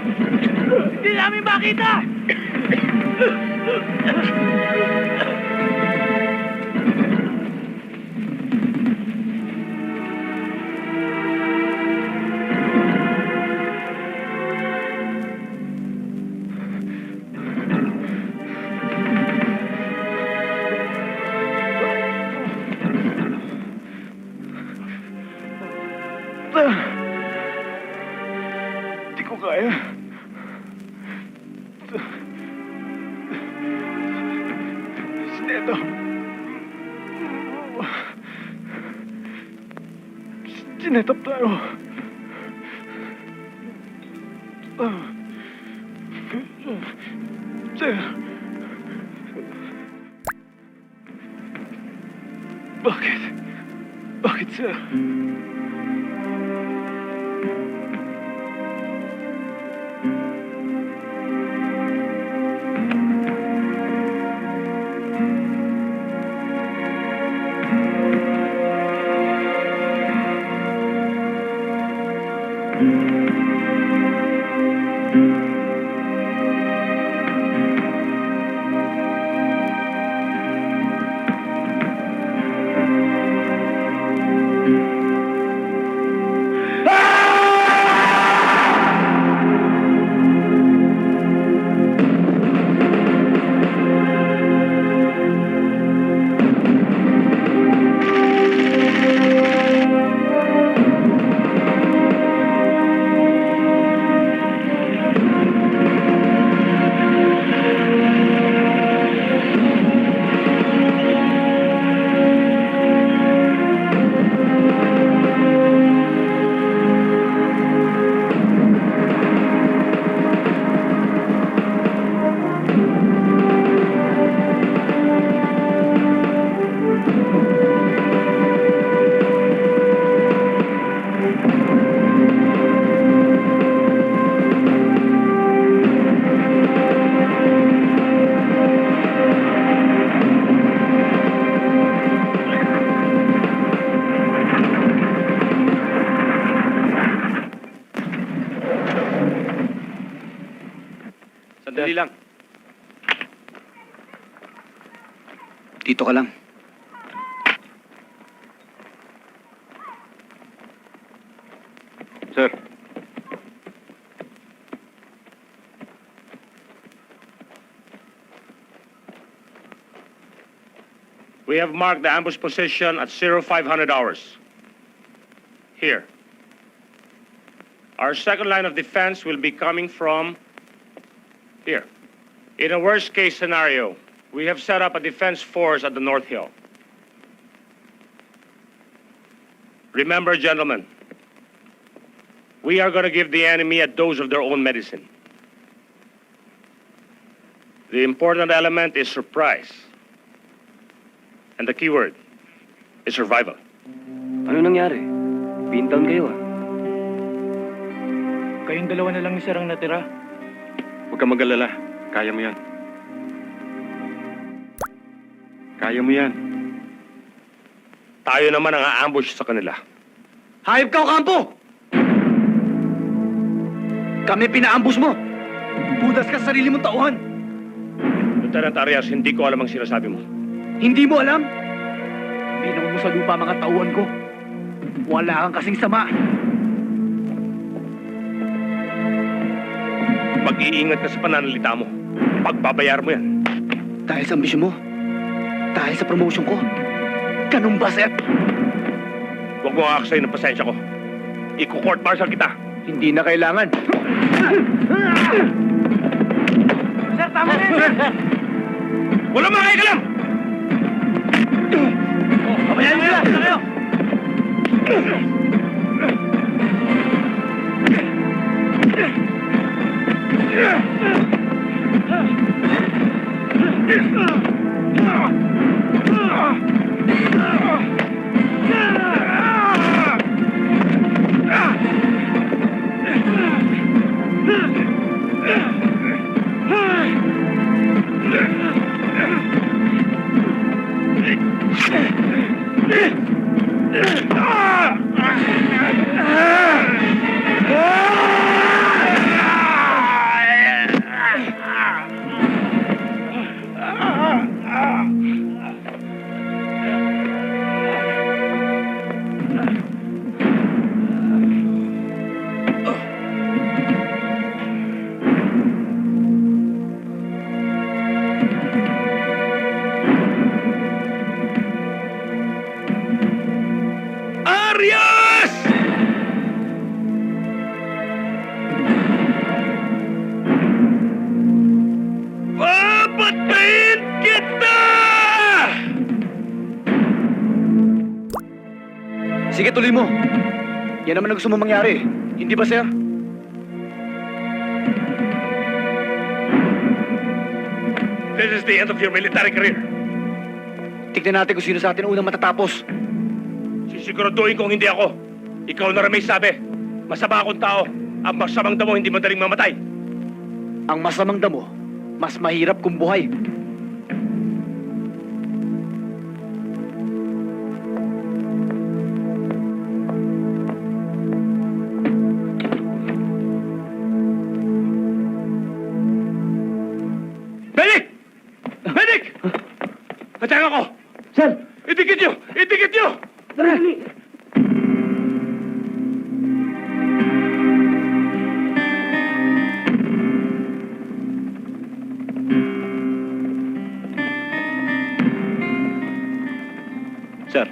Hindi namin makita! Hindi ko kaya. Sineto. Sinetap tayo. Sir. Bakit? Bakit, sir? Sandali lang. Dito ka lang. Sir. We have marked the ambush position at 0500 hours. Here. Our second line of defense will be coming from here. In a worst-case scenario, we have set up a defense force at the North Hill. Remember, gentlemen, we are going to give the enemy a dose of their own medicine. The important element is surprise. And the keyword is survival. Ano nangyari? Pindown kayo ah. Kayong dalawa na lang ni Sir ang natira. Huwag kang mag-alala. Kaya mo yan. Kaya mo yan. Tayo naman ang a-ambush sa kanila. Hayop ka o kampo! Kami pina-ambush mo! Budas ka sa sarili mong tauhan! Lieutenant Arias, hindi ko alam ang sinasabi mo. Hindi mo alam? Binawag mo sa lupa mga tauhan ko. Wala kang kasing sama. Mag-iingat ka sa pananalita mo. Pagbabayar mo yan. Dahil sa ambisyon mo. Dahil sa promotion ko. Ganun ba, sir? Huwag mo aksay ng pasensya ko. Iko-court martial kita. Hindi na kailangan. Sir, tama na yun, sir! Wala mga kaikalam! Pabayaan nyo sila! Kayo! Sige, tuloy mo. Yan naman ang gusto mo mangyari. Hindi ba, sir? This is the end of your military career. Tignan natin kung sino sa atin ang unang matatapos. Sisiguraduhin kong hindi ako. Ikaw na rin may sabi. Masama akong tao. Ang masamang damo hindi madaling mamatay. Ang masamang damo, mas mahirap kung buhay. Medic! Medic! Natiyang ako! Sir! Itikit nyo! Itikit nyo! Dali! Sir.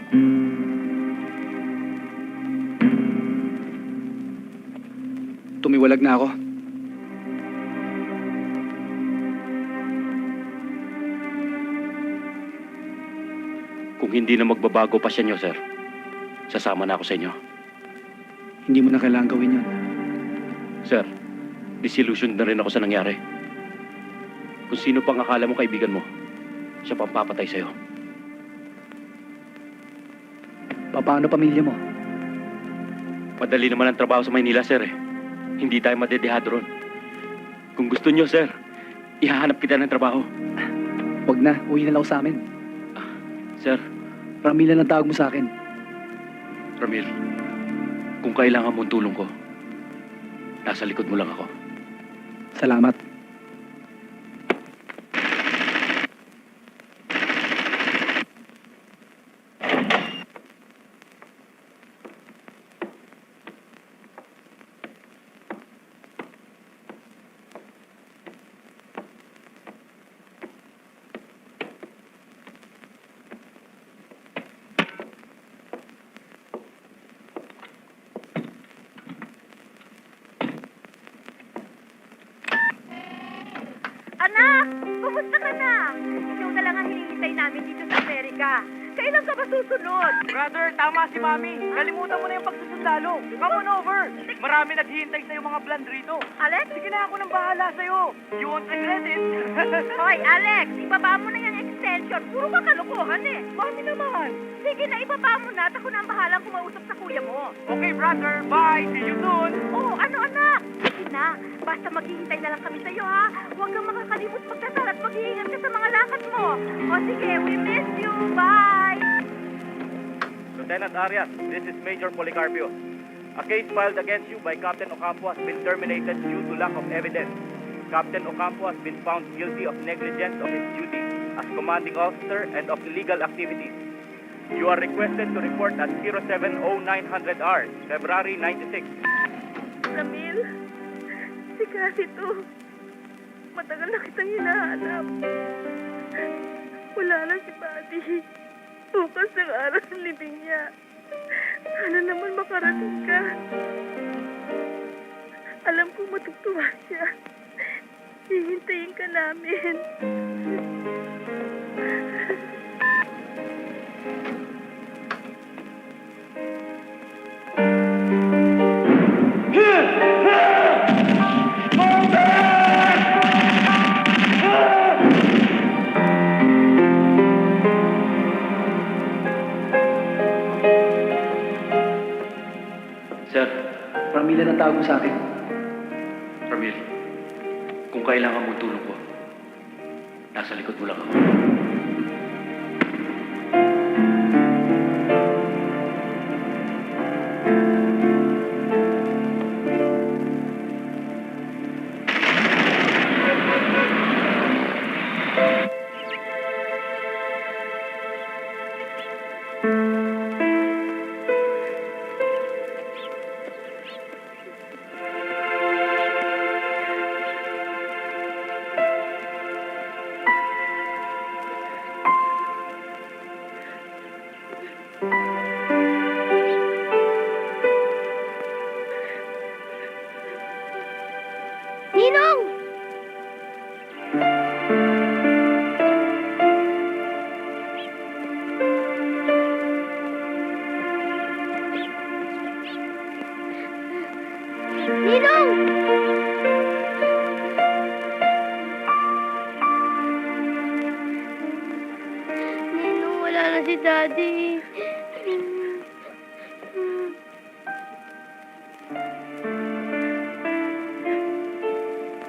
Tumiwalag na ako. Kung hindi na magbabago pa siya nyo, sir, sasama na ako sa inyo. Hindi mo na kailangan gawin yun. Sir, disillusioned na rin ako sa nangyari. Kung sino pang akala mo kaibigan mo, siya pang papatay sa'yo. Paano pamilya mo? Madali naman ang trabaho sa Maynila, sir, eh. Hindi tayo madedehado ron. Kung gusto nyo, sir, ihahanap kita ng trabaho. Huwag na, uwi na lang ako sa amin. Sir, Ramila na tawag mo sa akin. Ramil, kung kailangan mo ang tulong ko, nasa likod mo lang ako. Salamat. Anak! Kumusta ka na? Ikaw na lang ang hinihintay namin dito sa Amerika. Kailan ka ba susunod? Brother, tama si Mami. Kalimutan mo na yung pagsusundalo. Come on over. Marami naghihintay sa'yo mga plan rito. Alex? Sige na, ako nang bahala sa'yo. You won't regret it. Hoy, Alex! Ibaba mo na yung extension. Puro ka kalokohan eh. Mami naman. Sige na, ibaba mo na at ako na ang bahalang kumausap sa kuya mo. Okay, brother. Bye. See you soon. Oo, ano anak? Sige na. Basta maghihintay na lang kami sa'yo ha. Huwag kang makakalimot magdasal at mag-iingat ka sa mga lakad mo. O sige, we miss you. Bye! Lieutenant Arias, this is Major Policarpio. A case filed against you by Captain Ocampo has been terminated due to lack of evidence. Captain Ocampo has been found guilty of negligence of his duty as commanding officer and of illegal activities. You are requested to report at 070900R, February 96. Ramil, si Cassie matagal na kitang hinahanap. Wala na si Buddy. Bukas ang araw ng libing niya. Sana naman makarating ka. Alam ko matutuwa siya. Hihintayin ka namin. Sir, Ramila na tawag mo sa akin. Ramil, kung kailangan mo ang tulong ko, nasa likod mo lang ako. Ninong! Ninong! Ninong, wala na si Daddy.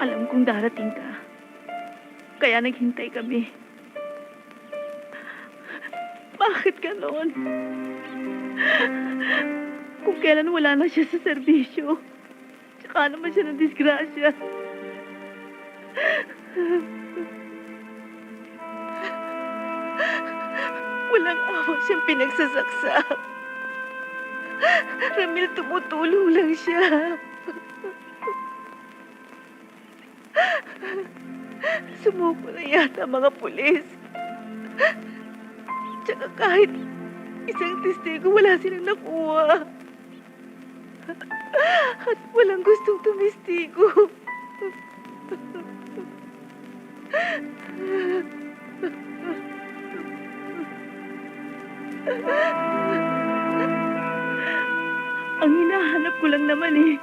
Alam kong darating ka. Kaya naghintay kami. Bakit ganon? Kung kailan wala na siya sa serbisyo, tsaka naman siya ng disgrasya. Walang awa siyang pinagsasaksa. Ramil, tumutulong lang siya. Sumuko na yata ang mga pulis. Tsaka kahit isang testigo, wala silang nakuha. At walang gustong tumistigo. Ang hinahanap ko lang naman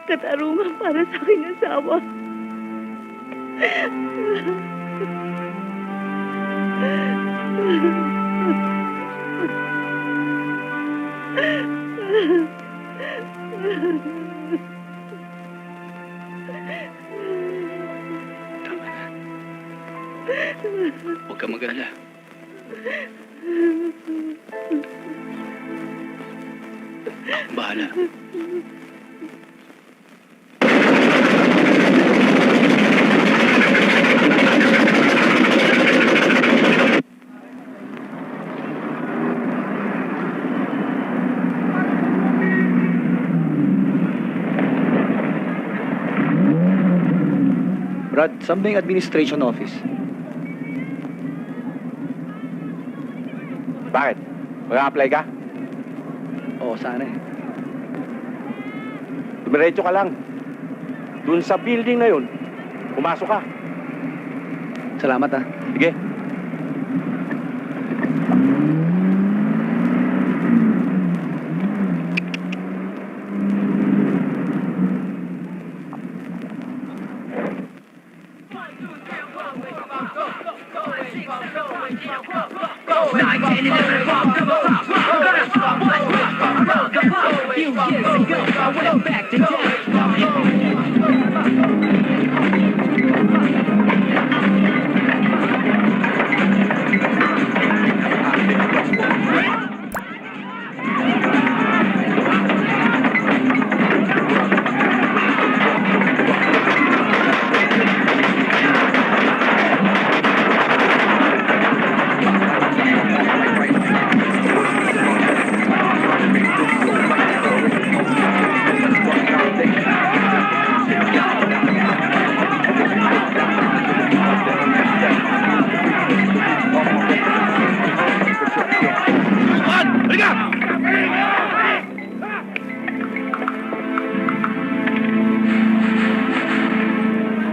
katarungan para sa aking asawa. Huwag ka mag-alala. Akong bahala. Brad, saan ba yung administration office? Bakit? Mag-a-apply ka? Oo, sana eh. Dumiretso ka lang. Dun sa building na yun, pumasok ka. Salamat ah. Sige.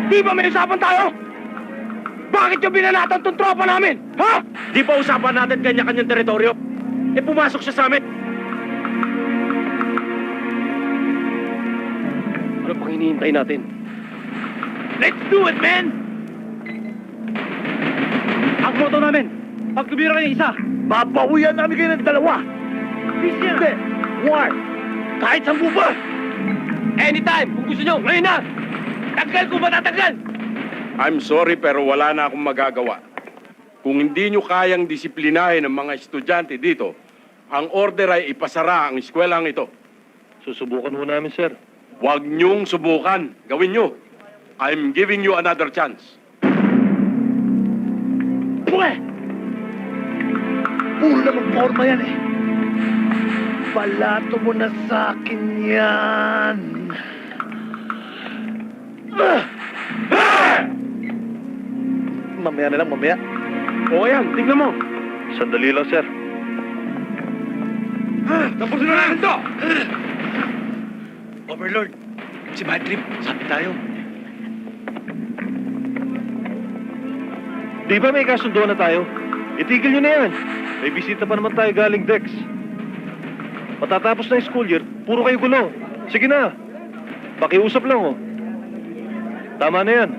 Di ba may usapan tayo? Bakit yung binanatan tong tropa namin? Ha? Di ba usapan natin kanya-kanyang teritoryo? Eh pumasok siya sa amin. Ano pang hinihintay natin? Let's do it, man! Ang moto namin, pag tumira kayo isa, Babawian namin kayo ng dalawa! Hindi! One! Kahit 10 pa! Anytime! Kung gusto nyo, ngayon na! Taggal ko ba tataggal? I'm sorry pero wala na akong magagawa. Kung hindi nyo kayang disiplinahin ang mga estudyante dito, ang order ay ipasara ang eskwelahan ito. Susubukan ho namin, sir. Huwag nyong subukan. Gawin nyo. I'm giving you another chance. Pue! Puro namang forma yan eh. Palato mo na sa akin yan. Mamaya na lang, mamaya. O yan, tignan mo. Sandali lang, sir. Tapusin na natin to! Overlord, si Bad Trip, sabi tayo. Di ba may kasundo na tayo? Itigil nyo na yan. May bisita pa naman tayo galing Dex. Matatapos na yung school year, puro kayo gulo. Sige na. pakiusap lang oh. Tama na yan.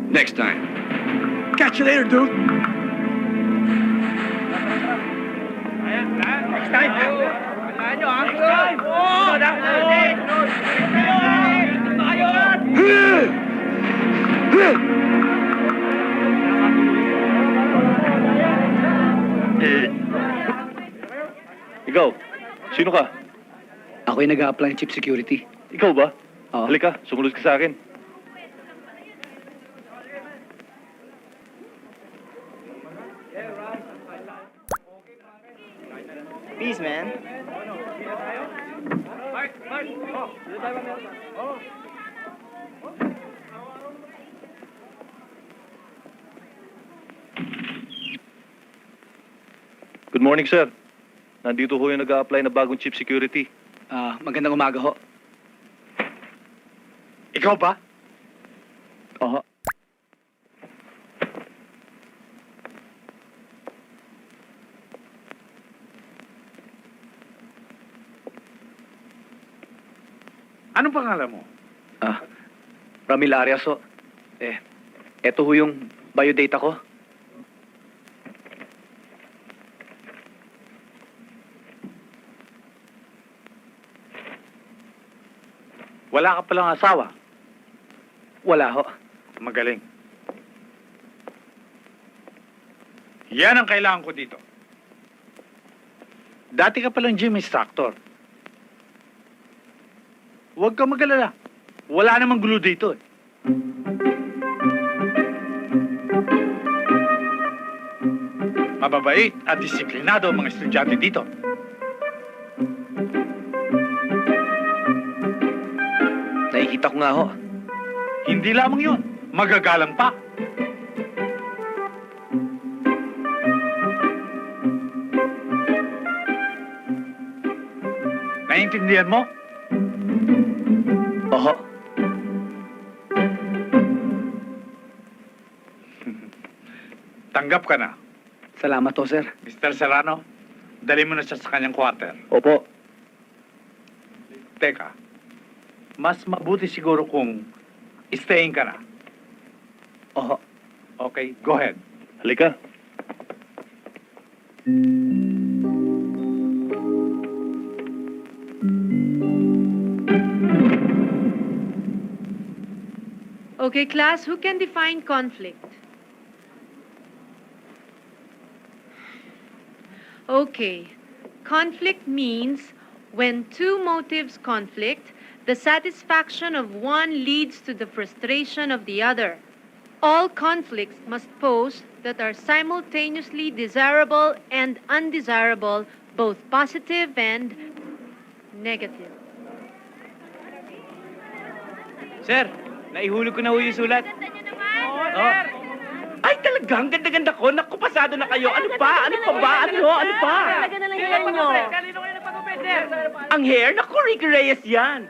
Next time. Catch you later, dude! Next time! Ikaw, sino ka? Ako yung nag-a-apply ng chief security. Ikaw ba? Oo. Halika, sumunod ka sa akin. Peace, man. Good morning, sir. Nandito ho yung nag-a-apply na bagong chief security. Magandang umaga ho. Ikaw ba? Oo. Anong pangalan mo? Ramil Arias ho. Eto ho yung biodata ko. Wala ka palang asawa. Wala ho. Magaling. Yan ang kailangan ko dito. Dati ka palang gym instructor. Huwag ka mag-alala. Wala namang gulo dito eh. Mababait at disiplinado ang mga estudyante dito. Nakikita ko nga ho. Hindi lamang yun. Magagalang pa. Naiintindihan mo? Oho. Tanggap ka na. Salamat ho, sir. Mr. Serrano, dali mo na siya sa kanyang quarter. Opo. Teka, mas mabuti siguro kung stayin ka na. Oho. Okay, go ahead. Halika. Okay, class, who can define conflict? Okay. Conflict means when two motives conflict, the satisfaction of one leads to the frustration of the other. All conflicts must pose that are simultaneously desirable and undesirable, both positive and negative. Sir, naihulog ko na ho yung sulat. Ay, talaga, ang ganda-ganda ko. Naku, pasado na kayo. Ano pa? Ano pa ba? Ano pa? Talaga na lang yan nyo. Kanino kayo nagpagupit, sir? Ang hair? Naku, Ricky Reyes yan.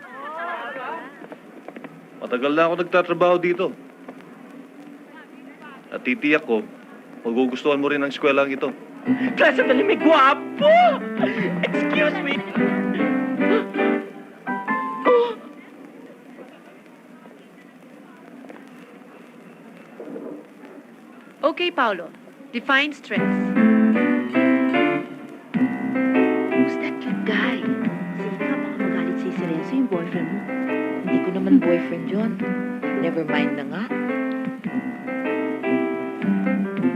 Matagal na ako nagtatrabaho dito. At titiyak ko, magugustuhan mo rin ang eskwelaang ito. Klase dali, may gwapo. Excuse me. Okay, Paulo. Define stress. Who's that cute guy? Sige nga, baka magalit si Cerezo yung boyfriend mo. Hindi ko naman boyfriend yun. Never mind na nga.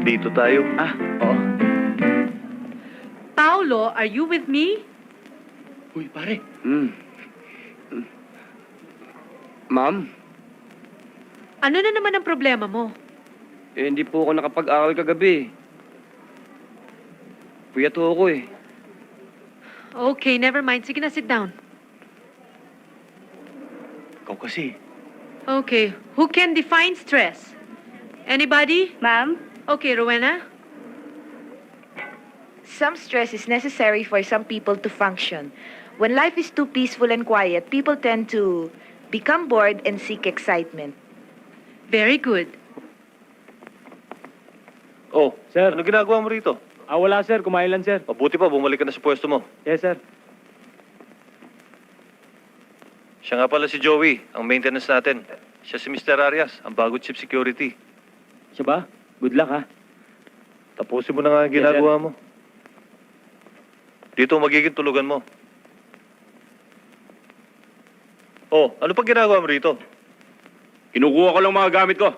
Dito tayo. Oo. Paulo, are you with me? Uy, pare. Ma'am, Ano na naman ang problema mo? hindi po ako nakapag-aral kagabi. Puyat ho ako eh. Okay, never mind. Sige na, sit down. Ikaw kasi. Okay, who can define stress? Anybody? Ma'am, Okay, Rowena? Some stress is necessary for some people to function. When life is too peaceful and quiet, people tend to become bored and seek excitement. Very good. Oh, sir. Ano ginagawa mo rito? Wala sir, kumain lang sir. Mabuti pa, bumalik ka na sa pwesto mo. Yes sir. Siya nga pala si Joey, ang maintenance natin. Siya si Mr. Arias, ang bago chief security. Siya ba? Good luck, ha? Tapusin mo na nga ang ginagawa mo. Dito ang magiging tulugan mo. Oh, ano pa ginagawa mo rito? Kinukuha ko lang mga gamit ko.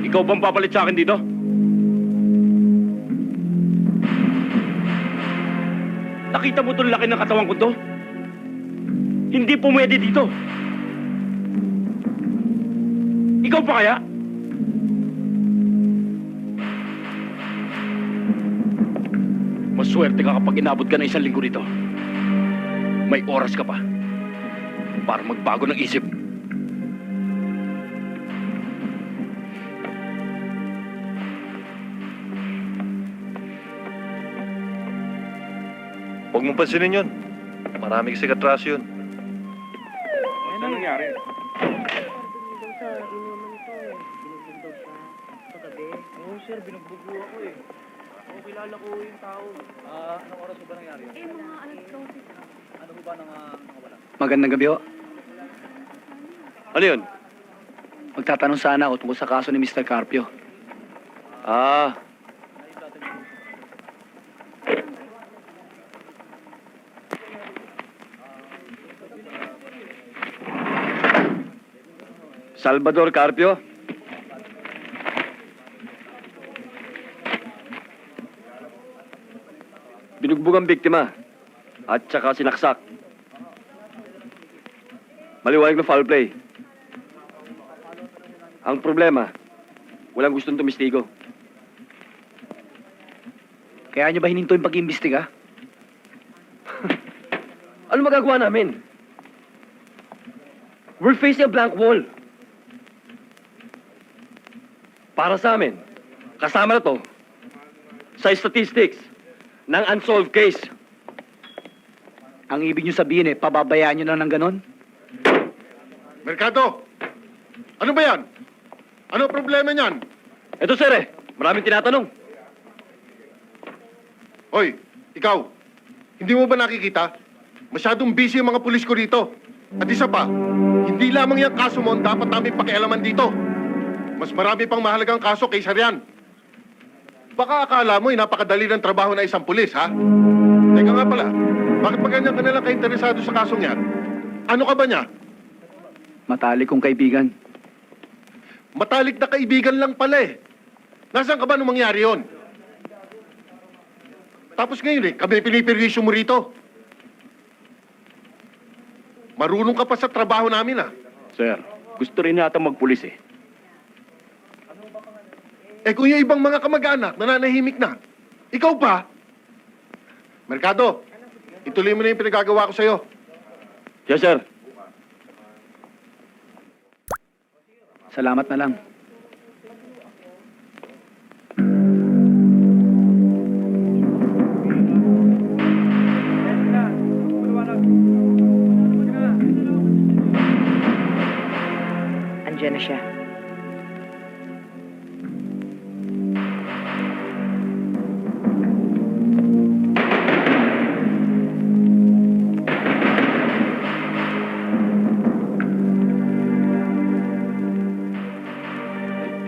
Ikaw bang papalit sa akin dito? Nakita mo itong laki ng katawan ko to? Hindi pumwede dito. Ikaw pa kaya? Maswerte ka kapag inabot ka ng isang linggo rito. May oras ka pa para magbago ng isip. Huwag mong pansinin yun. Marami kasi katraso yun. Ano nangyari? Magandang gabi ho. Ano yun? Magtatanong sana ako tungkol sa kaso ni Mr. Carpio. Ah, Salvador Carpio? Binugbog ang biktima at saka sinaksak. Maliwanag na foul play. Ang problema, walang gustong tumistigo. Kaya niyo ba hininto yung pag-iimbestiga? Ano magagawa namin? We're facing a blank wall. Para sa amin, kasama na to sa statistics ng unsolved case. Ang ibig niyo sabihin pababayaan niyo na ng ganon? Mercado! Ano ba yan? Ano problema niyan? Ito sir maraming tinatanong. Hoy, ikaw, hindi mo ba nakikita? Masyadong busy yung mga pulis ko rito. At isa pa, hindi lamang yung kaso mo ang dapat namin pakialaman dito. Mas marami pang mahalagang kaso kaysa riyan. Baka akala mo napakadali ng trabaho na isang pulis, ha? Teka nga pala, bakit pa ganyan ka nalang kainteresado sa kasong yan? Ano ka ba niya? Matalik kong kaibigan. Matalik na kaibigan lang pala eh. Nasaan ka ba nung mangyari yon? Tapos ngayon kami pinipirwisyo mo rito. Marunong ka pa sa trabaho namin Sir, gusto rin natin magpulis kung yung ibang mga kamag-anak nananahimik na, ikaw pa? Mercado, ituloy mo na yung pinagagawa ko sa'yo. Yes sir. Salamat na lang. Andiyan na siya.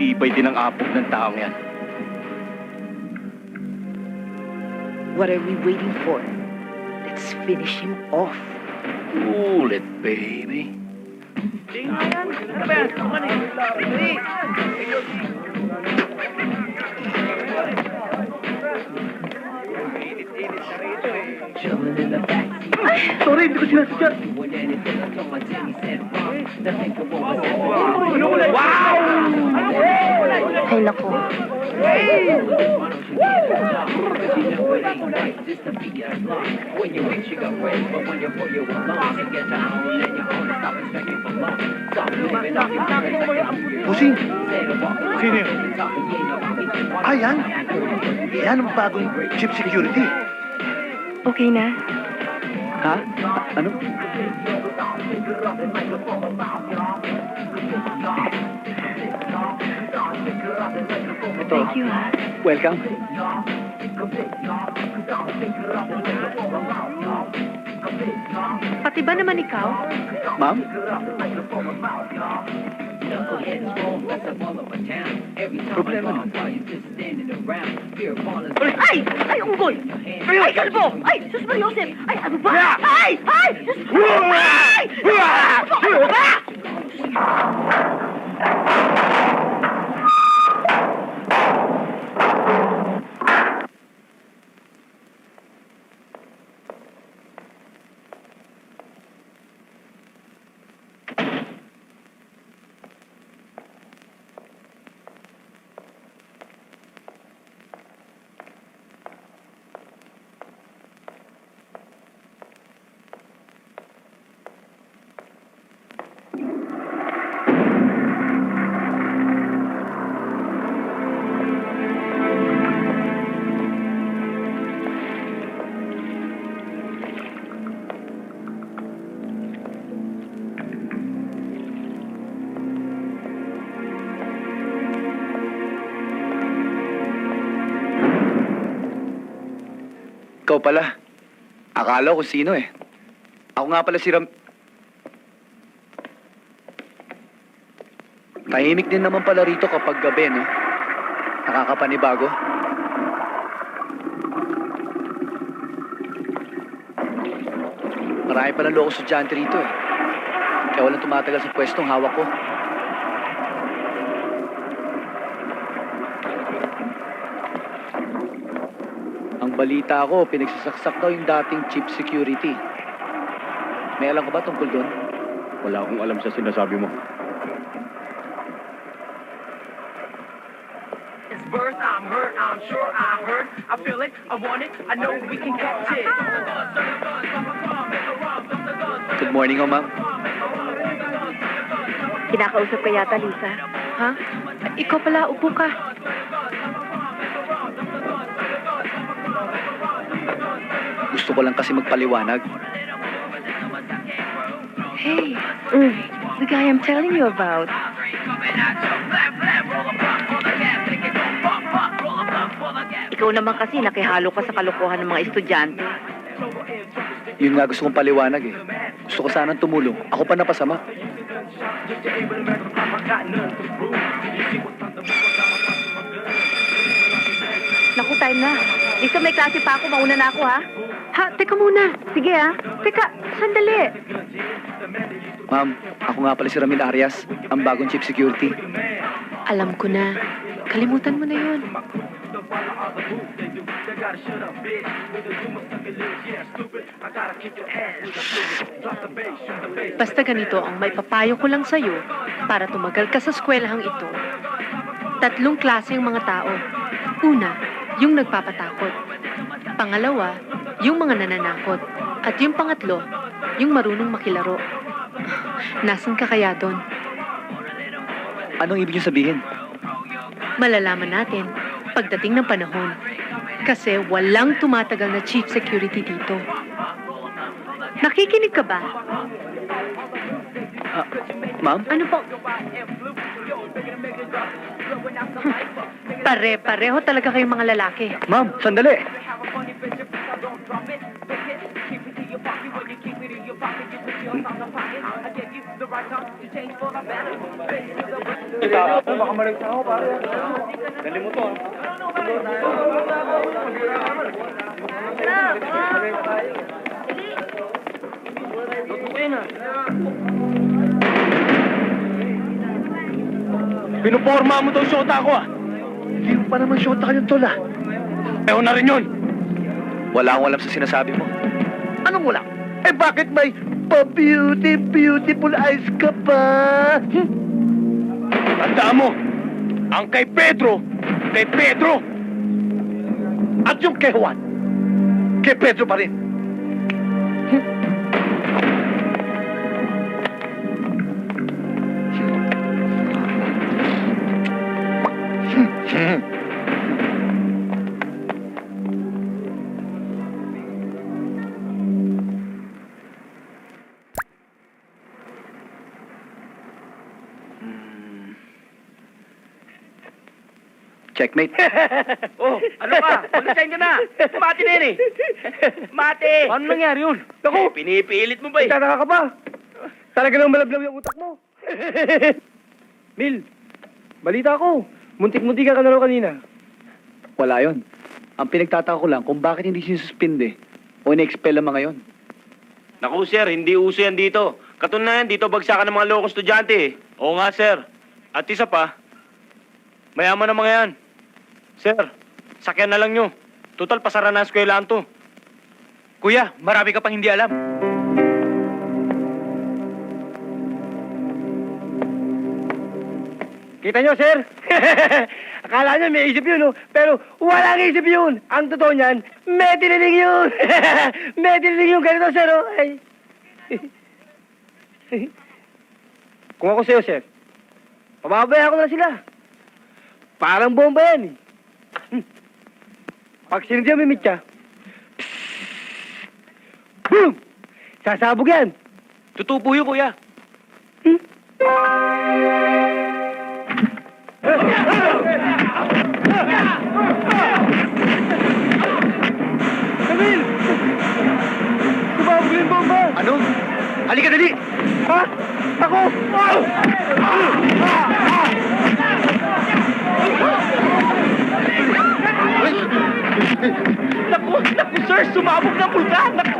Tibay din ang apog ng taong yan. What are we waiting for? Let's finish him off. Cool it, baby. Sorry, hindi ko sinasadya. Ay, naku. Pusing! Sino yun? Yan. Yan ang bagong chief security. Okay na? Ha? Ano? to. Thank you, ha. Welcome. Pati ba naman ikaw? Ma'am? Problema na. Ay! Ay, unggoy! Ay, kalbo! Ay, Sus Mariosep! Ay, ano ba? Ay! Ay! Ay! Ano ba? Ikaw pala. Akala ko sino eh. Ako nga pala si Tahimik din naman pala rito kapag gabi, no? Nakakapanibago. Marami palang loko estudyante rito eh. Kaya walang tumatagal sa pwestong hawak ko. Ang balita ko, pinagsasaksak daw yung dating chief security. May alam ka ba tungkol doon? Wala akong alam sa sinasabi mo. It's birth, I'm hurt, I'm sure I'm hurt. I feel it, I want it, I know we can catch it. Good morning, oh, ma'am. Kinakausap ka yata, Lisa. Ha? Ikaw pala, upo ka. Gusto ko lang kasi magpaliwanag. Hey, the guy I'm telling you about. Ikaw naman kasi nakihalo ka sa kalokohan ng mga estudyante. Yun nga gusto kong paliwanag eh. Gusto ko sanang tumulong. Ako pa napasama. Naku, time na. Lisa, may klase pa ako. Mauna na ako, ha? Ha, teka muna. Sige, ha? Teka, sandali. Ma'am, ako nga pala si Ramil Arias, ang bagong chief security. Alam ko na. Kalimutan mo na yun. Basta ganito ang may papayo ko lang sa'yo para tumagal ka sa eskwelahang ito. 3 klase ang mga tao. Una, yung nagpapatakot. Pangalawa, yung mga nananakot. At yung pangatlo, yung marunong makilaro. Nasaan ka kaya doon? Anong ibig niyo sabihin? Malalaman natin pagdating ng panahon. Kasi walang tumatagal na chief security dito. Nakikinig ka ba? Ma'am? Ano po? Pare-pareho talaga kayong mga lalaki. Ma'am, sandali. Baka malig ako, pare. Dali mo to, Pinuporma mo daw syota ako, ah. Hindi mo pa naman shota ka yung tol, ah. Eho na rin yun. Wala akong alam sa sinasabi mo. Anong wala? Eh bakit may beautiful eyes ka pa? Tandaan mo, ang kay Pedro. At yung kay Juan, kay Pedro pa rin. Checkmate. Oh, ano ka? Mag-resign ka na. Mati na yan eh. Mati! Paano nangyari yun? Naku! Pinipilit mo ba eh? Tataka ka ba? Talaga lang malablaw yung utak mo. Mil, balita ko. Muntik-muntik ka na raw kanina. Wala yon. Ang pinagtataka ko lang kung bakit hindi sinususpinde o in-expel ang mga yon. Naku sir, hindi uso yan dito. Katunayan, dito bagsakan ng mga lokong estudyante eh. Oo nga sir. At isa pa, mayaman ng mga yan. Sir, sakyan na lang nyo. Total, pasara na ang eskwelahan to. Kuya, marami ka pang hindi alam. Kita nyo, sir? Akala nyo may isip yun, no? Pero walang isip yun. Ang totoo niyan, may tiniling yun. May tiniling yun. Ganito, sir, oh. Ay. Kung ako sa'yo, sir, pababayaan ko na sila. Parang bomba yan, eh. Pag sinunod yung mimit siya, boom! Sasabog yan. Tutubo yun, kuya. Camille! Sumabog yung bomba! Ano? Halika, dali! Ha? Ako! Naku, sir! Sumabog ng bulkan! Naku!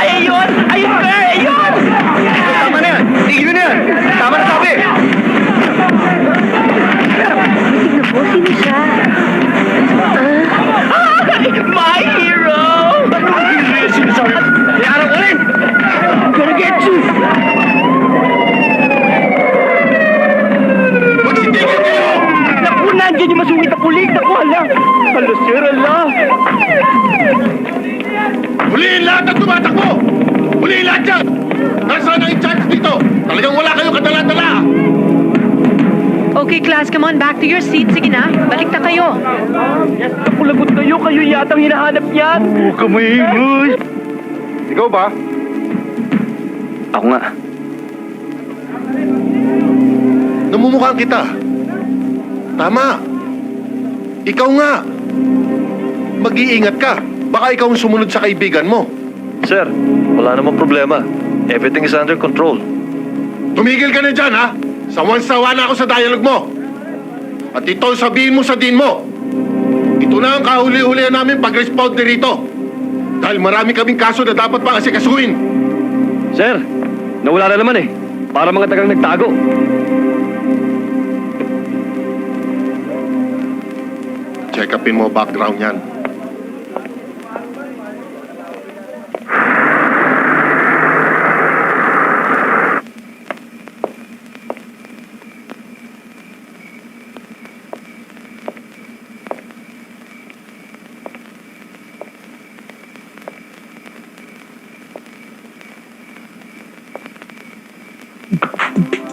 Ayun! Ayun, sir! Ayun! Tama na yan! Tigil na yan! Tama na sabi! Tingnan po, sino siya? My hero! Iarap ko rin! I'm gonna get you! Magsitigil kayo! Naku, nandiyan yung masungit na pulik. Naku, hala. Hala, sir, hala. Huliin lahat ang tumatakbo! Huliin lahat yan! Nasaan ang in-charge dito? Talagang wala kayong kadala-dala! Okay, class, come on, back to your seat. Sige na, balik na kayo. Naku, lagot kayo. Kayo yatang hinahanap niyan. Oo ka maingay! Ikaw ba? Ako nga. Namumukhaan kita. Tama. Ikaw nga. Mag-iingat ka. Baka ikaw ang sumunod sa kaibigan mo. Sir, wala namang problema. Everything is under control. Tumigil ka na dyan, ha? Sawan-sawa na ako sa dialogue mo. At ito ang sabihin mo sa dean mo. Ito na ang kahuli-hulihan namin pag-respond ni rito. Dahil marami kaming kaso na dapat pang asikasuhin. Sir, nawala na naman eh. Para mga tagang nagtago. Check upin mo background yan.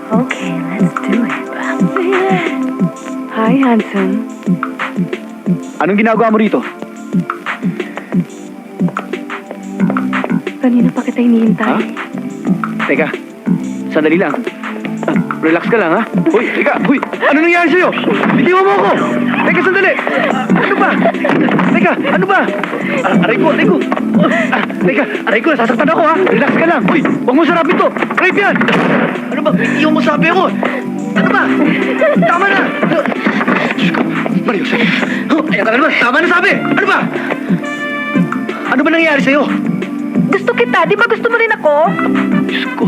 Okay, let's do it. Hi, handsome. Anong ginagawa mo rito? Kanina pa kita hinihintay. Ha? Teka, sandali lang. Relax ka lang, ha? Hoy, teka, hoy! Ano nangyari sa'yo? Bitiwan mo ako! Teka, sandali! Ano ba? Teka, ano ba? Aray ko, aray ko! Teka, aray ko, nasasaktan ako, ha? Relax ka lang! Hoy, huwag mo sarapin to! Rape yan! Ano ba? Bitiwan mo sabi ako! Ano ba? Tama na! Diyos ko, Mario, sige. Ayan ka na naman! Tama na sabi! Ano ba? Ano ba nangyari sa'yo? Gusto kita, di ba gusto mo rin ako? Diyos ko,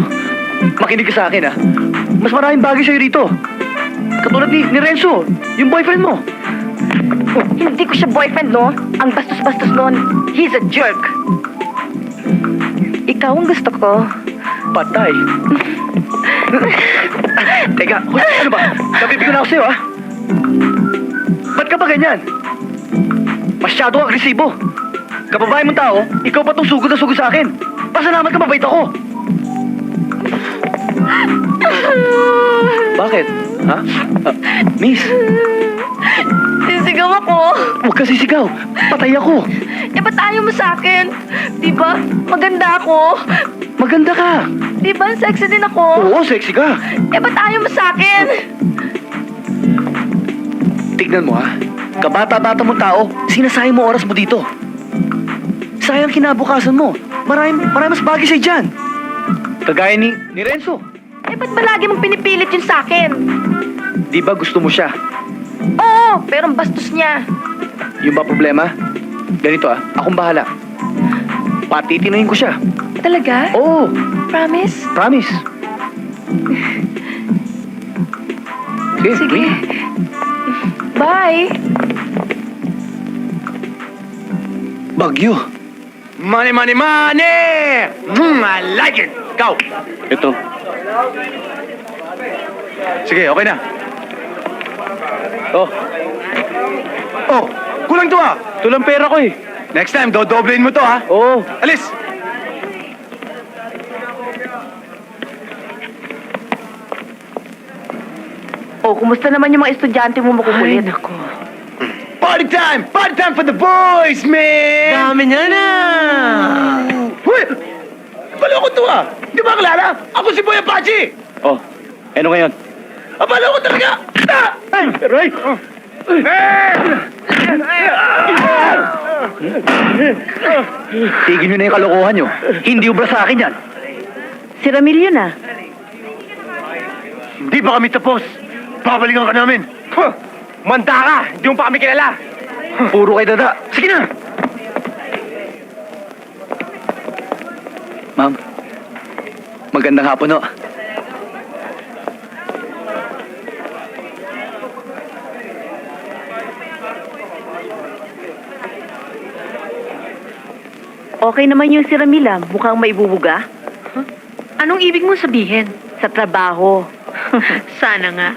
makinig ka sa akin, ha? Mas maraming bagay sa'yo rito. Katulad ni Renzo, yung boyfriend mo. Hindi ko siya boyfriend, no? Ang bastos-bastos nun. He's a jerk. Ikaw ang gusto ko. Patay. Teka, hoy, ano ba? Nabibigo na ako sa'yo, ha? Ba't ka ba ganyan? Masyado agresibo. Kababae mong tao, ikaw pa tong sugod na sugod sa akin. Pasalamat ka, mabait ako. Bakit? Ha? Miss, Sisigaw ako. huwag ka sisigaw. Patay ako. Eh, ba't ayaw mo sa akin? Di ba? Maganda ako. Maganda ka. Di ba? Sexy din ako. Oo, sexy ka. Eh, ba't ayaw mo sa akin? Tignan mo, ha? Kabata-bata mong tao, sinasayang mo oras mo dito. Sayang kinabukasan mo. Marami mas bagay sa'yo dyan. Kagaya ni Renzo. Eh, ba't ba lagi mong pinipilit yun sa akin? Di ba gusto mo siya? Oo, pero ang bastos niya. Yung ba problema? Ganito, akong bahala. Patitinuin ko siya. Talaga? Oo, Promise? promise. Sige, Sige. wait. Bye. Bagyo. Money, money, money! I like it! Ikaw! Ito. Sige, okay na. Oh, Oh, kulang to ah! ito lang pera ko eh. Next time, dodoblein mo to ha! Oo. Alis! Oh, kumusta naman yung mga estudyante mo makukulit? Ay, nako. Party time! Party time for the boys, man! Dami niya na! Huy! Balo ko to ah! Di ba kilala? Ako si Boy Apache! Oh, ano ngayon? Abalo ko talaga! Ah! Ay, Roy! Tigil nyo na yung kalokohan nyo. Hindi ubra sa akin yan. Si Ramil yun ah. Hindi pa kami tapos. Babalikan ka namin. Huh! Manda ka! Hindi mo pa kami kilala. Puro kay dada. Sige na! Ma'am, magandang hapon, no? Okay naman yung si Ramil ah. Mukhang maibubuga. Anong ibig mong sabihin? Sa trabaho. Sana nga.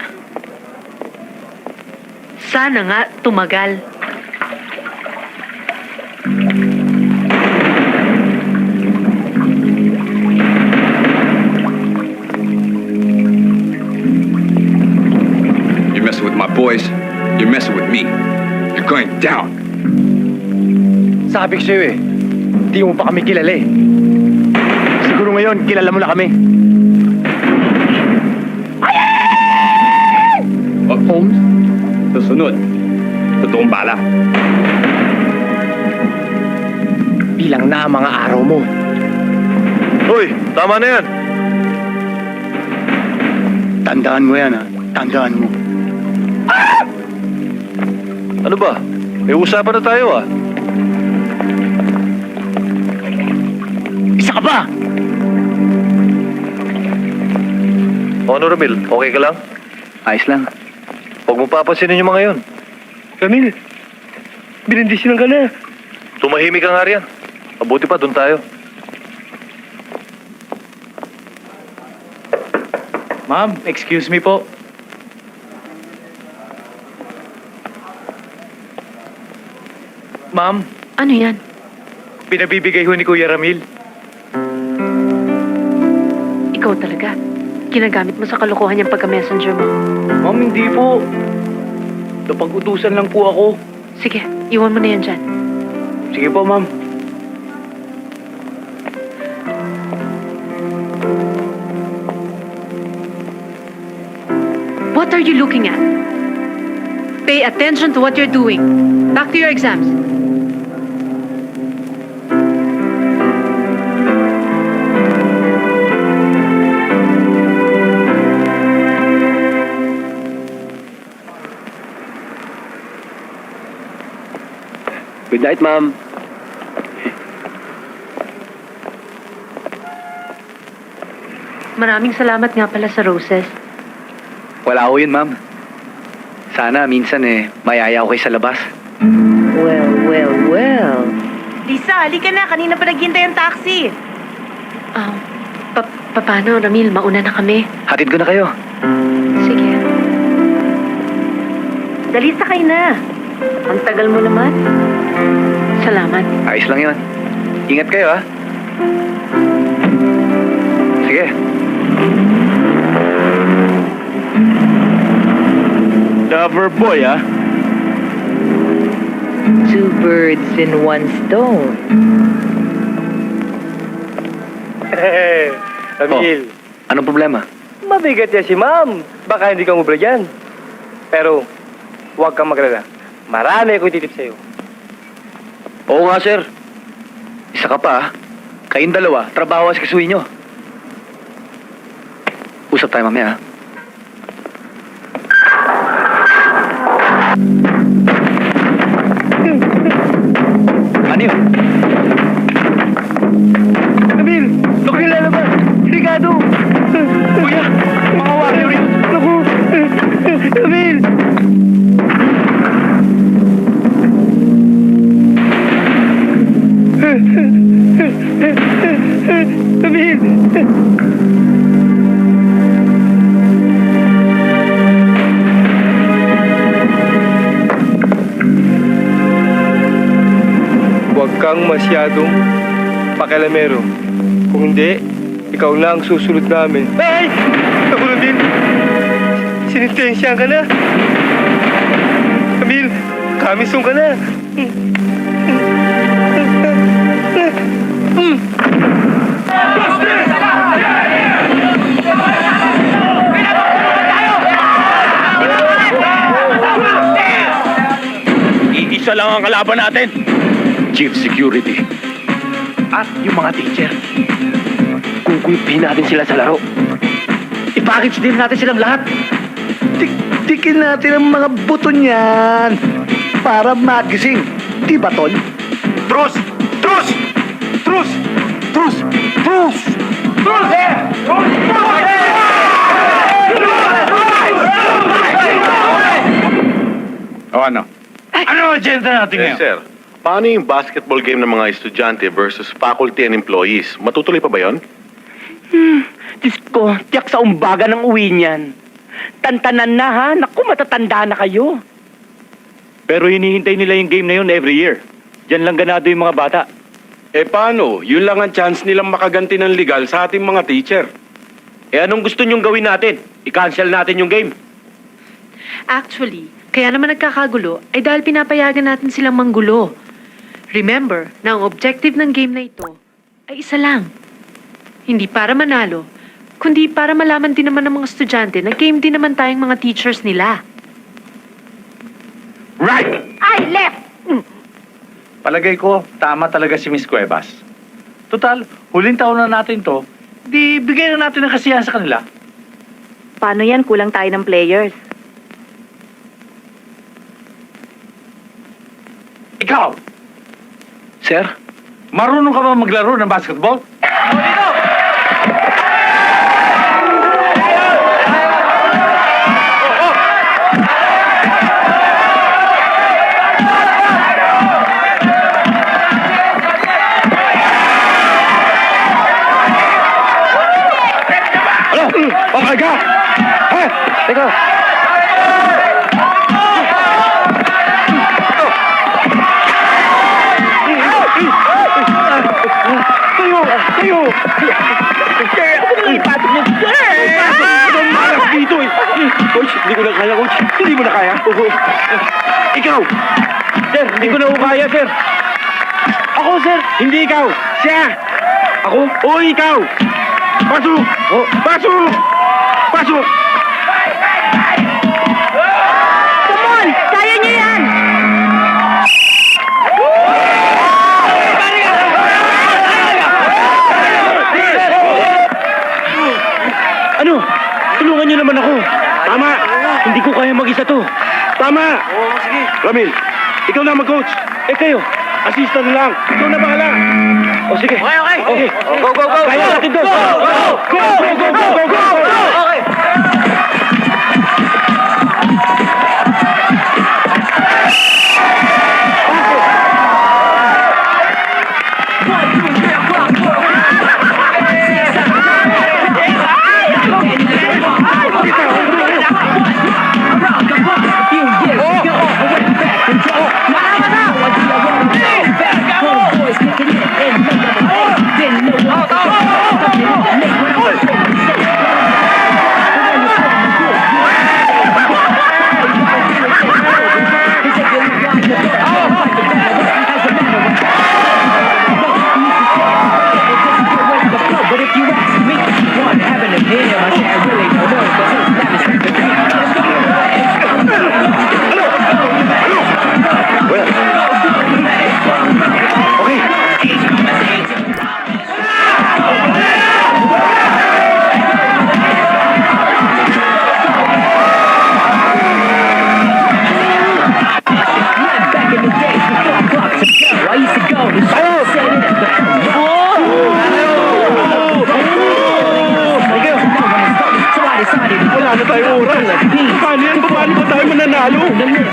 Sana nga tumagal. You're messing with my boys, you're messing with me. You're going down. Sabi ko sa'yo eh, hindi mo pa kami kilala eh. Siguro ngayon, kilala mo na kami. Oh, Holmes, susunod. Totoong bala. Bilang na ang mga araw mo. Hoy, tama na yan. Tandaan mo yan ha. Tandaan mo. Ano ba? May usapan na tayo ah. Isa ka ba? Ano, Ramil? Okay ka lang? Ayos lang. Huwag mo papansinin yung mga yun. Camille, binindisyonan ka na. Tumahimik ka nga riyan. Mabuti pa, doon tayo. Ma'am, excuse me po. Ma'am, Ano yan? pinabibigay ho ni Kuya Ramil. Ikaw talaga. Ginagamit mo sa kalokohan yung pagka-messenger mo. Ma'am, hindi po. Napag-utusan lang po ako. Sige, iwan mo na yan dyan. Sige po, ma'am. What are you looking at? Pay attention to what you're doing. Back to your exams. Good night, ma'am. Maraming salamat nga pala sa roses. Wala ko yun, ma'am. Sana minsan mayaya ko kayo sa labas. Well. Lisa, halika na. Kanina pa naghintay ang taxi. Paano, Ramil? Mauna na kami. Hatid ko na kayo. Sige. Dali sakay na. Ang tagal mo naman. Salamat. Ayos lang yun. Ingat kayo, ha? Sige. Lover boy, ha? Two birds in one stone. Ramil, Anong problema? mabigat yan si ma'am. Baka hindi ka mubra dyan. Pero, huwag kang maglala. Marami akong titip sa'yo. Oo nga, sir. Isa ka pa, ha? Kayong dalawa, trabaho as kasuwi nyo. Usap tayo mamaya, ha? Ano yun? Camille! Nakilala ba? Ricardo! Kuya! Mga warrior yun! Naku! Camille! Camille! Huwag kang masyadong pakialamero. Kung hindi, ikaw lang ang susunod namin. Ay! Ako na din. Sinintensya ka na. Camille, kamisong ka na. Iisa lang ang kalaban natin. Chief Security. At yung mga teacher. Kukuipin natin sila sa laro. I-package din natin silang lahat. Tikin natin ang mga buto niyan para magising. Di ba, Tol? Trus! Trus! Trus! Trus! Trus! Trus! O ano? Ano ang agenda natin ngayon? Sir, paano yung basketball game ng mga estudyante versus faculty and employees? Matutuloy pa ba yon? Diyos ko, tiyak sa umbaga ng uwi niyan. Tantanan na, ha? Naku, matatanda na kayo. Pero hinihintay nila yung game na yun every year. Diyan lang ganado yung mga bata. Eh paano? Yun lang ang chance nilang makaganti ng legal sa ating mga teacher. Eh anong gusto nyong gawin natin? I-cancel natin yung game. Actually, kaya naman nagkakagulo ay dahil pinapayagan natin silang manggulo. Remember na ang objective ng game na ito ay isa lang. Hindi para manalo, kundi para malaman din naman ng mga estudyante na game din naman tayong mga teachers nila. Right! Ay, left! Palagay ko, tama talaga si Miss Cuevas. Total, huling taon na natin to, di bigyan na natin ng kasiyahan sa kanila. Paano yan? Kulang tayo ng players. Ikaw, Sir? marunong ka ba maglaro ng basketball? Okay ka? Ha? Teka. Tayo! Ipatok niyo, sir! Ang malas dito eh. Coach, hindi ko na kaya, coach. Hindi mo na kaya. Ikaw! Sir, hindi ko na ho kaya, sir. Ako, sir! Hindi ikaw! Siya! Ako? O ikaw! Pasok! Oh. Pasok! Pasok! Come on! Kaya niyo yan! Ano? Tulungan niyo naman ako. Tama! Hindi ko kaya mag-isa to. Tama! Oo, sige. Ramil, ikaw na mag-coach. Eh kayo, assistant lang. Ikaw na bahala. O sige. Okay, okay. Okay. Go, go, go. Kaya natin to. Go, go, Go! Okay.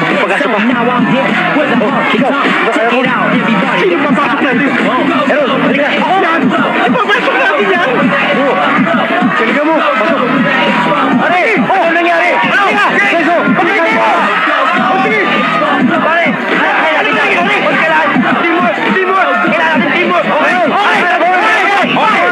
Pag-asa pa. Ikaw, sino papasok natin? Pero, halika. Ako! Yan! Ipapasok natin yan! Halika mo, pasok. Pare! Ano nangyari? Halika! Seso! Halika mo! Sige! Pare! Kaya natin tayo! Huwag kailangan! Teamwork! Teamwork! Kailangan natin teamwork! Okay! Okay! Oh,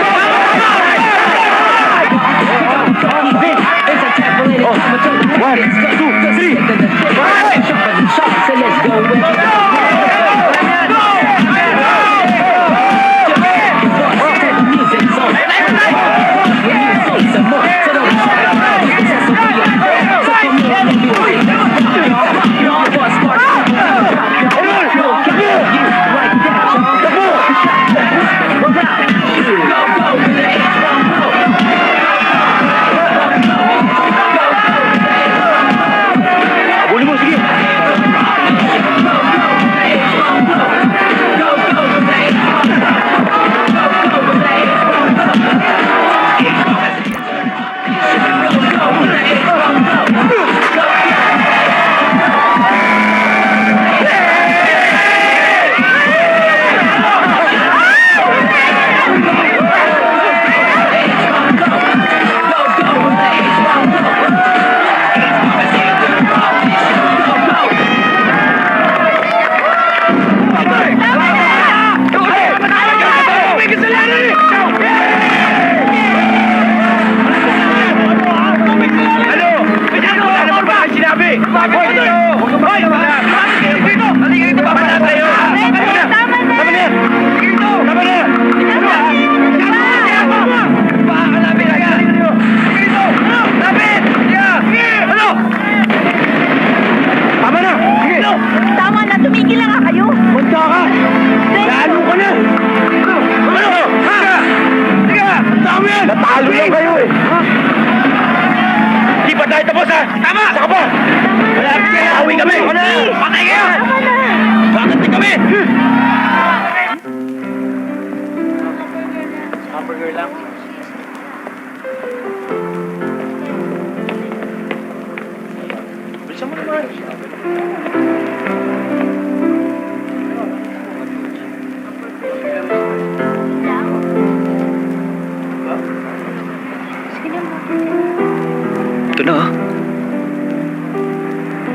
'Ito na, oh.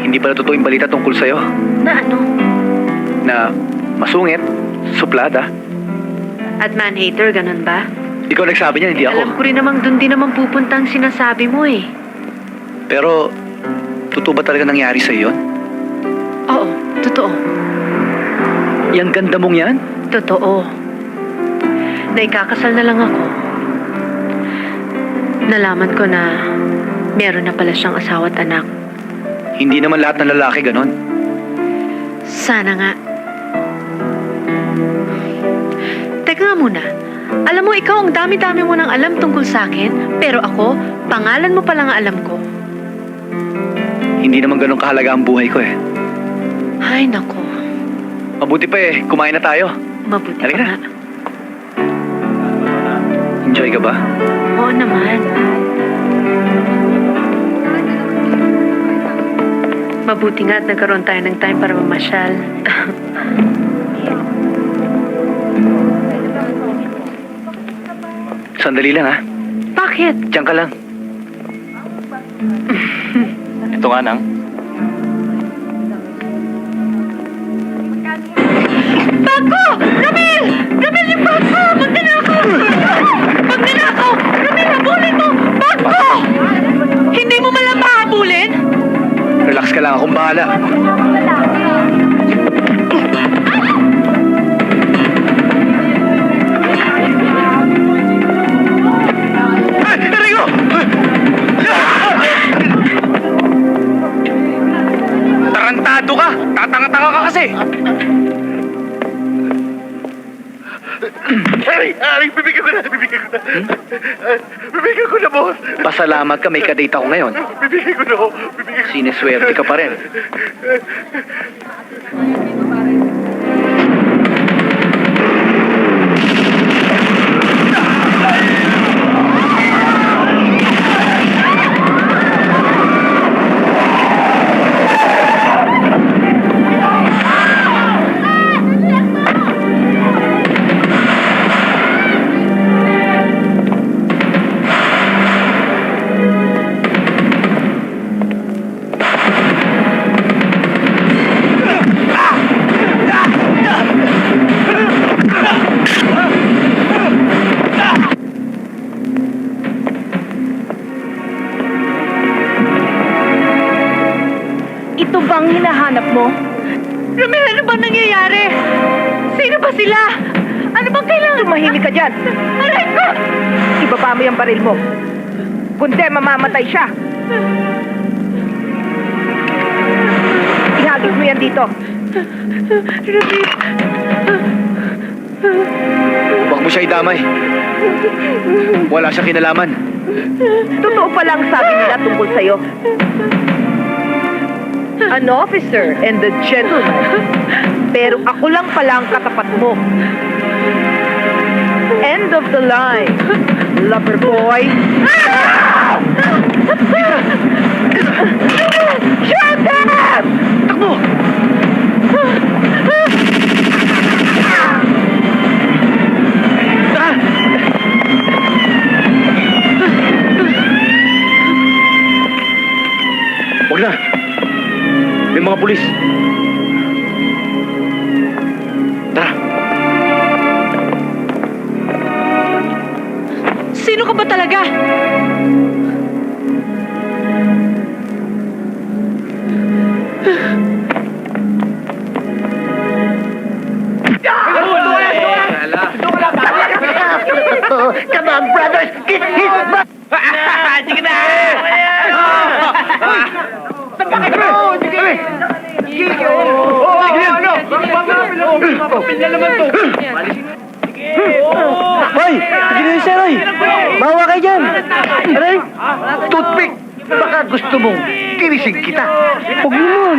Hindi pala totoo yung balita tungkol sa'yo. Na ano? Na masungit, suplada. At man-hater, ganun ba? Ikaw nagsabi niya, hindi ako. Alam ko rin namang doon din naman pupunta ang sinasabi mo eh. Pero, totoo ba talaga nangyari sa'yo yun? Oo, totoo. Yang ganda mong yan? Totoo. Naikakasal na lang ako. Nalaman ko na meron na pala siyang asawa at anak. Hindi naman lahat ng lalaki ganon. Sana nga. Teka nga muna. Alam mo, ikaw ang dami-dami mo nang alam tungkol sa akin, pero ako, pangalan mo pala nga alam ko. Hindi naman ganun kahalaga ang buhay ko eh. Ay, nako. Mabuti pa eh, kumain na tayo. Mabuti Halika pa na. nga. Enjoy ka ba? Oo naman. Mabuti nga at nagkaroon tayo ng time para mamasyal. Sandali lang ha. Bakit? Diyan ka lang. Ito nga nang. Bag ko! Ramil! Ramil, yung bag ko! Magnanakaw! Magnanakaw! Ramil, habulin mo! Bag ko! Hindi mo malang mahabulin? Relax ka lang, akong bahala. Tarantado ka! Tatanga-tanga ka kasi! Harry, bibigyan ko na. Bibigyan ko na, boss. Pasalamat ka, may kadate ako ngayon. Bibigyan ko na. Sineswerte ka pa rin. mo? Romel, ano bang nangyayari? Sino ba sila? Ano bang kailangan? Tumahimik ka dyan. Aray ko! Ibaba mo yung baril mo. Kundi mamamatay siya. Ihagis mo yan dito. Huwag mo siya idamay. Wala siyang kinalaman. Totoo pa lang sabi nila tungkol sa'yo. An officer and a gentleman. Pero ako lang pala ang katapat mo. End of the line, lover boy. Shut up! Takbo! Tara! Huwag na! May mga pulis. Tara! Sino ka ba talaga? Come on, brothers! Get his butt! Sige na! Hoy! Sige na sir, hoy! Bawa kayo dyan! Aray! Toothpick! Baka gusto mong tinisig kita. Huwag mo nun.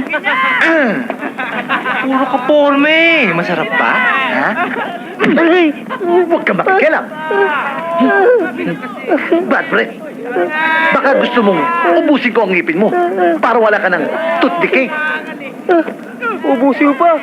Puro ka porme. Masarap pa? Ha? Aray! Huwag ka makikialam. Bad breath. Baka gusto mong ubusin ko ang ngipin mo para wala ka ng tooth decay. Ubusin mo pa.